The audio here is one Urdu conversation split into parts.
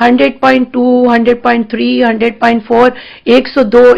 100.2, 100.3, 100.4, 102,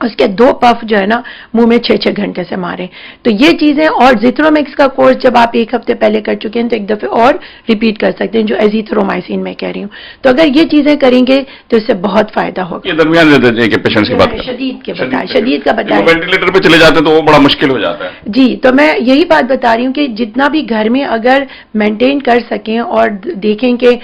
اس کے 2 پف جو ہے نا منہ میں 6 گھنٹے سے مارے. تو یہ چیزیں, اور زیتھرومیکس کا کورس جب آپ 1 ہفتے پہلے کر چکے ہیں تو ایک دفعہ اور ریپیٹ کر سکتے ہیں, جو ایزیتھرومائسین میں کہہ رہی ہوں. تو اگر یہ چیزیں کریں گے تو اس سے بہت فائدہ ہوگا. یہ درمیان کے پیشنٹس کی بات کریں, شدید کا بتائیں, وینٹیلیٹر پہ چلے جاتے ہیں تو وہ بڑا مشکل ہو جاتا ہے. جی, تو میں یہی بات بتا رہی ہوں کہ جتنا بھی گھر میں اگر مینٹین کر سکیں اور دیکھیں کہ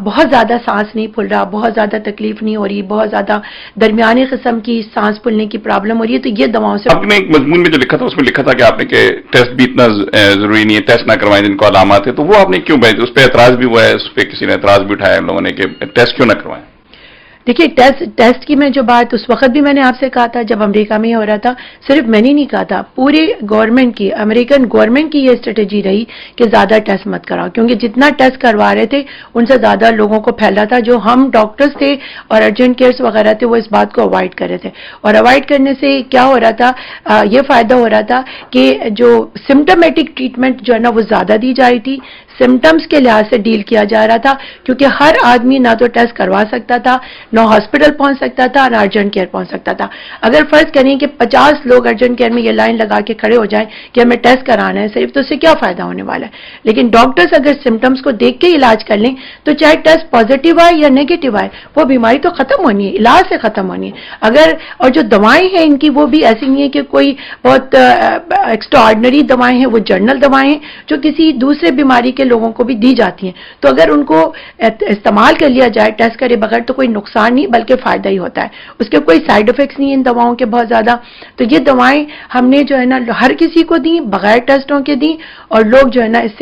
بہت زیادہ سانس نہیں پھول رہا, بہت زیادہ تکلیف نہیں ہو رہی, بہت زیادہ درمیانی قسم کی سانس پھولنے کی پرابلم ہو رہی ہے, تو یہ دواؤں سے. آپ نے ایک مضمون میں جو لکھا تھا اس میں لکھا تھا کہ آپ نے کہ ٹیسٹ بھی اتنا ضروری نہیں ہے, ٹیسٹ نہ کروائیں جن کو علامات ہے, تو وہ آپ نے کیوں بھیجا؟ اس پہ اعتراض بھی ہوا ہے, اس پہ کسی نے اعتراض بھی اٹھایا لوگوں نے کہ ٹیسٹ کیوں نہ کروائیں. دیکھیے, ٹیسٹ کی میں جو بات اس وقت بھی میں نے آپ سے کہا تھا جب امریکہ میں ہو رہا تھا, صرف میں نے نہیں کہا تھا, پورے گورنمنٹ کی, امریکن گورنمنٹ کی یہ اسٹریٹجی رہی کہ زیادہ ٹیسٹ مت کراؤ, کیونکہ جتنا ٹیسٹ کروا رہے تھے ان سے زیادہ لوگوں کو پھیل رہا تھا. جو ہم ڈاکٹرز تھے اور ارجنٹ کیئرس وغیرہ تھے وہ اس بات کو اوائڈ کر رہے تھے, اور اوائڈ کرنے سے کیا ہو رہا تھا, یہ فائدہ ہو رہا تھا کہ جو سمٹمیٹک ٹریٹمنٹ جو ہے نا وہ زیادہ دی جا رہی تھی, سمٹمز کے لحاظ سے ڈیل کیا جا رہا تھا, کیونکہ ہر آدمی نہ تو ٹیسٹ کروا سکتا تھا, نہ ہاسپٹل پہنچ سکتا تھا, نہ ارجنٹ کیئر پہنچ سکتا تھا. اگر فرض کریں کہ 50 لوگ ارجنٹ کیئر میں یہ لائن لگا کے کھڑے ہو جائیں کہ ہمیں ٹیسٹ کرانا ہے صرف, تو اس سے کیا فائدہ ہونے والا ہے. لیکن ڈاکٹرز اگر سمٹمز کو دیکھ کے علاج کر لیں تو چاہے ٹیسٹ پازیٹیو آئے یا نیگیٹو آئے, وہ بیماری تو ختم ہونی ہے, علاج سے ختم ہونی ہے. اگر, اور جو دوائیں ہیں ان کی وہ بھی ایسی نہیں ہے کہ کوئی بہت ایکسٹرا آرڈنری دوائیں ہیں, وہ جرنل دوائیں ہیں جو کسی دوسرے بیماری کے لوگوں کو بھی دی جاتی ہیں. تو اگر ان کو استعمال کر لیا جائے ٹیسٹ کرے بغیر تو کوئی نقصان نہیں بلکہ فائدہ ہی ہوتا ہے. اس کے کوئی سائیڈ افیکٹس نہیں ان دواؤں کے بہت زیادہ. تو یہ دوائیں ہم نے جو ہے نا ہر کسی کو دیں, بغیر ٹیسٹوں کے دیں, اور لوگ جو ہے نا اس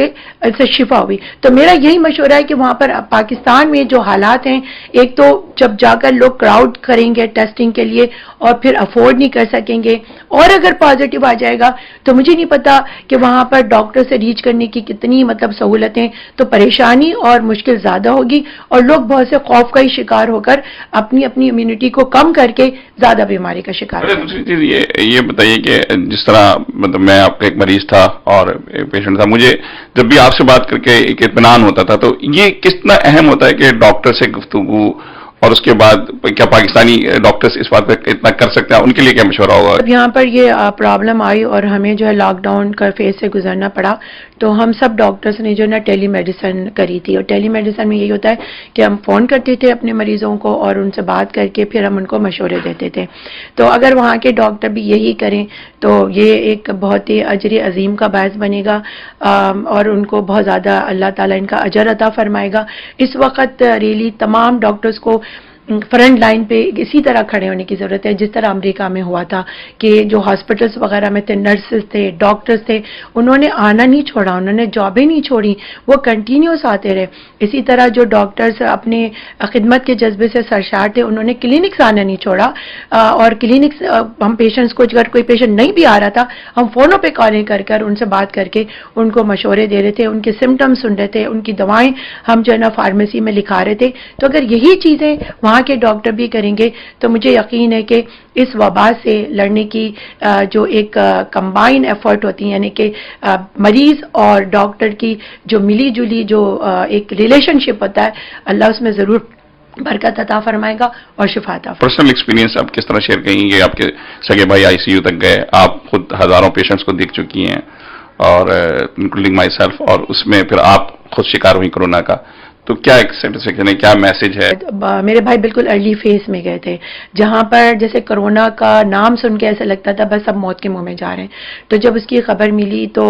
سے شفا ہوئی. تو میرا یہی مشورہ ہے کہ وہاں پر پاکستان میں جو حالات ہیں, ایک تو جب جا کر لوگ کراؤڈ کریں گے ٹیسٹنگ کے لیے اور پھر افورڈ نہیں کر سکیں گے, اور اگر پازیٹیو آ جائے گا تو مجھے نہیں پتا کہ وہاں پر ڈاکٹر سے ریچ کرنے کی کتنی سہولتیں, تو پریشانی اور مشکل زیادہ ہوگی, اور لوگ بہت سے خوف کا ہی شکار ہو کر اپنی امیونٹی کو کم کر کے زیادہ بیماری کا شکار ہو. دوسری چیز یہ بتائیے کہ جس طرح میں آپ کا ایک مریض تھا اور پیشنٹ تھا, مجھے جب بھی آپ سے بات کر کے ایک اطمینان ہوتا تھا, تو یہ کتنا اہم ہوتا ہے کہ ڈاکٹر سے گفتگو, اور اس کے بعد کیا پاکستانی ڈاکٹرز اس بات پہ اتنا کر سکتے ہیں, ان کے لیے کیا مشورہ ہوگا؟ جب یہاں پر یہ پرابلم آئی اور ہمیں جو ہے لاک ڈاؤن کا فیز سے گزرنا پڑا, تو ہم سب ڈاکٹرز نے جو ہے نا ٹیلی میڈیسن کری تھی. اور ٹیلی میڈیسن میں یہی ہوتا ہے کہ ہم فون کرتے تھے اپنے مریضوں کو اور ان سے بات کر کے پھر ہم ان کو مشورے دیتے تھے. تو اگر وہاں کے ڈاکٹر بھی یہی کریں تو یہ ایک بہت ہی اجر عظیم کا باعث بنے گا, اور ان کو بہت زیادہ اللہ تعالیٰ ان کا اجر عطا فرمائے گا. اس وقت ریلی تمام ڈاکٹرز کو فرنٹ لائن پہ اسی طرح کھڑے ہونے کی ضرورت ہے جس طرح امریکہ میں ہوا تھا, کہ جو ہاسپٹلس وغیرہ میں تھے, نرسز تھے, ڈاکٹرز تھے, انہوں نے آنا نہیں چھوڑا, انہوں نے جابیں نہیں چھوڑی, وہ کنٹینیوس آتے رہے. اسی طرح جو ڈاکٹرز اپنے خدمت کے جذبے سے سرشار تھے, انہوں نے کلینکس آنا نہیں چھوڑا, اور کلینکس ہم پیشنٹس کو, اگر کوئی پیشنٹ نہیں بھی آ رہا تھا, ہم فونوں پہ کالیں کر کر ان سے بات کر کے ان کو مشورے دے رہے تھے, ان کے سمٹمس سن رہے تھے, ان کی دوائیں ہم جو ہے نا فارمیسی میں لکھا رہے تھے. تو اگر یہی چیزیں وہاں کے ڈاکٹر بھی کریں گے تو مجھے یقین ہے کہ اس وبا سے لڑنے کی جو ایک کمبائن ایفرٹ ہوتی ہے, یعنی کہ مریض اور ڈاکٹر کی جو ملی جلی جو ایک ریلیشن شپ ہوتا ہے, اللہ اس میں ضرور برکت عطا فرمائے گا اور شفا عطا فرمائے گا. پرسنل ایکسپیرینس آپ کس طرح شیئر کریں گے؟ آپ کے سگے بھائی آئی سی یو تک گئے, آپ خود ہزاروں پیشنٹس کو دیکھ چکی ہیں, اور انکلوڈنگ مائی سیلف, اور اس میں پھر آپ خود شکار ہوئی کورونا کا, تو کیا ایک سیٹسفیکشن ہے, کیا میسج ہے؟ میرے بھائی بالکل ارلی فیز میں گئے تھے, جہاں پر جیسے کرونا کا نام سن کے ایسا لگتا تھا بس سب موت کے منہ میں جا رہے ہیں. تو جب اس کی خبر ملی تو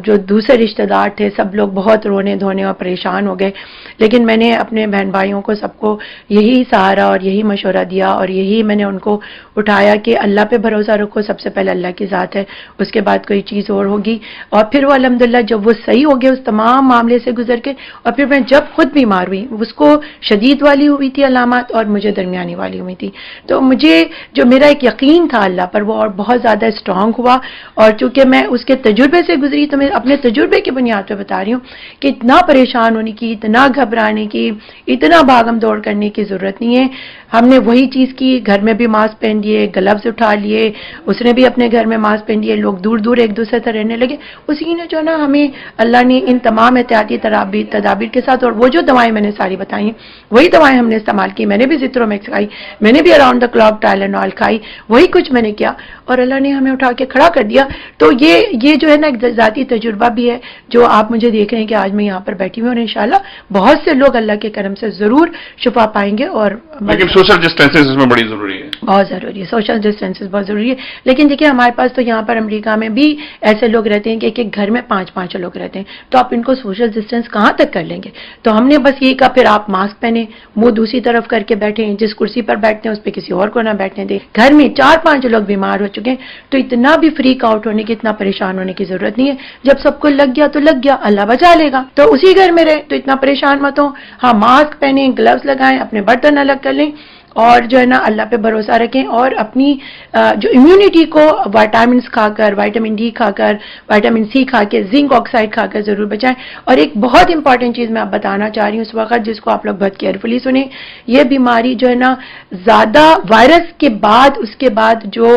جو دوسرے رشتہ دار تھے سب لوگ بہت رونے دھونے اور پریشان ہو گئے. لیکن میں نے اپنے بہن بھائیوں کو سب کو یہی سہارا اور یہی مشورہ دیا, اور یہی میں نے ان کو اٹھایا کہ اللہ پہ بھروسہ رکھو, سب سے پہلے اللہ کی ذات ہے, اس کے بعد کوئی چیز اور ہوگی. اور پھر وہ الحمدللہ جب وہ صحیح ہو گئے اس تمام معاملے سے گزر کے, اور پھر میں جب خود بیمار ہوئی, اس کو شدید والی ہوئی تھی علامات اور مجھے درمیانی والی ہوئی تھی, تو مجھے جو میرا ایک یقین تھا اللہ پر وہ اور بہت زیادہ اسٹرانگ ہوا. اور چونکہ میں اس کے تجربے سے گزری تو میں اپنے تجربے کی بنیاد پہ بتا رہی ہوں کہ اتنا پریشان ہونے کی, اتنا گھبرانے کی, اتنا بھاگم دوڑ کرنے کی ضرورت نہیں ہے. ہم نے وہی چیز کی, گھر میں بھی ماسک پہن لیے, گلوز اٹھا لیے, اس نے بھی اپنے گھر میں ماسک پہن لیے, لوگ دور دور ایک دوسرے سے رہنے لگے. اسی نے جو نا ہمیں اللہ نے ان تمام احتیاطی تدابیر کے ساتھ, اور وہ وہ جو دوائیں میں نے ساری بتائی ہیں وہی دوائیں ہم نے استعمال کی. میں نے بھی زیترومیکس کھائی, میں نے بھی اراؤنڈ دا کلاک ٹائلینول کھائی, وہی کچھ میں نے کیا اور اللہ نے ہمیں اٹھا کے کھڑا کر دیا. تو یہ جو ہے نا ایک ذاتی تجربہ بھی ہے جو آپ مجھے دیکھ رہے ہیں کہ آج میں یہاں پر بیٹھی ہوں, اور انشاءاللہ بہت سے لوگ اللہ کے کرم سے ضرور شفا پائیں گے. اور لیکن سوشل ڈسٹینسنگ اس میں بڑی ضروری ہے, بہت ضروری ہے, سوشل ڈسٹینس بہت ضروری ہے. لیکن دیکھیے ہمارے پاس تو یہاں پر امریکہ میں بھی ایسے لوگ رہتے ہیں کہ ایک ایک گھر میں 5 لوگ رہتے ہیں, تو آپ ان کو سوشل ڈسٹینس کہاں تک کر لیں گے. تو ہم نے بس یہی کہا پھر آپ ماسک پہنیں, منہ دوسری طرف کر کے بیٹھیں, جس کرسی پر بیٹھتے ہیں اس پہ کسی اور کو نہ بیٹھنے دیں. گھر میں 4-5 لوگ بیمار ہو چکے ہیں تو اتنا بھی فریک آؤٹ ہونے کی, اتنا پریشان ہونے کی ضرورت نہیں ہے. جب سب کو لگ گیا تو لگ گیا, اللہ بچا لے گا. تو اسی گھر میں رہے تو اتنا پریشان مت ہو. ہاں ماسک پہنیں, گلوز لگائیں, اپنے برتن الگ کر لیں اور جو ہے نا اللہ پہ بھروسہ رکھیں اور اپنی جو امیونٹی کو وائٹامنس کھا کر, وائٹامن ڈی کھا کر, وائٹامن سی کھا کے, زنک آکسائڈ کھا کر ضرور بچائیں. اور ایک بہت امپورٹنٹ چیز میں آپ بتانا چاہ رہی ہوں اس وقت, جس کو آپ لوگ بہت کیئرفلی سنیں. یہ بیماری جو ہے نا زیادہ وائرس کے بعد, اس کے بعد جو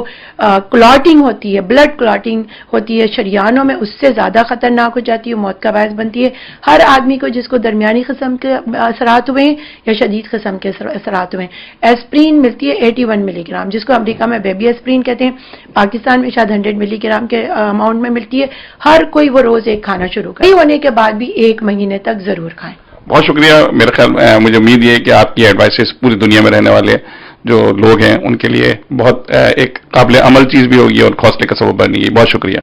کلاٹنگ ہوتی ہے, بلڈ کلاٹنگ ہوتی ہے شریانوں میں, اس سے زیادہ خطرناک ہو جاتی ہے, موت کا باعث بنتی ہے. ہر آدمی کو جس کو درمیانی قسم کے اثرات ہوئے ہیں یا شدید قسم کے اثرات ہوئے ہیں, ایسپرین ملتی ہے 81 ملی گرام, جس کو امریکہ میں بیبی ایسپرین کہتے ہیں, پاکستان میں شاید 100 ملی گرام کے اماؤنٹ میں ملتی ہے. ہر کوئی وہ روز ایک کھانا شروع کرے, ہونے کے بعد بھی 1 مہینے تک ضرور کھائیں. بہت شکریہ. میرے خیال مجھے امید یہ ہے کہ آپ کی ایڈوائسز پوری دنیا میں رہنے والے جو لوگ ہیں ان کے لیے بہت ایک قابل عمل چیز بھی ہوگی اور حوصلے کا سبب بنے گی. بہت شکریہ.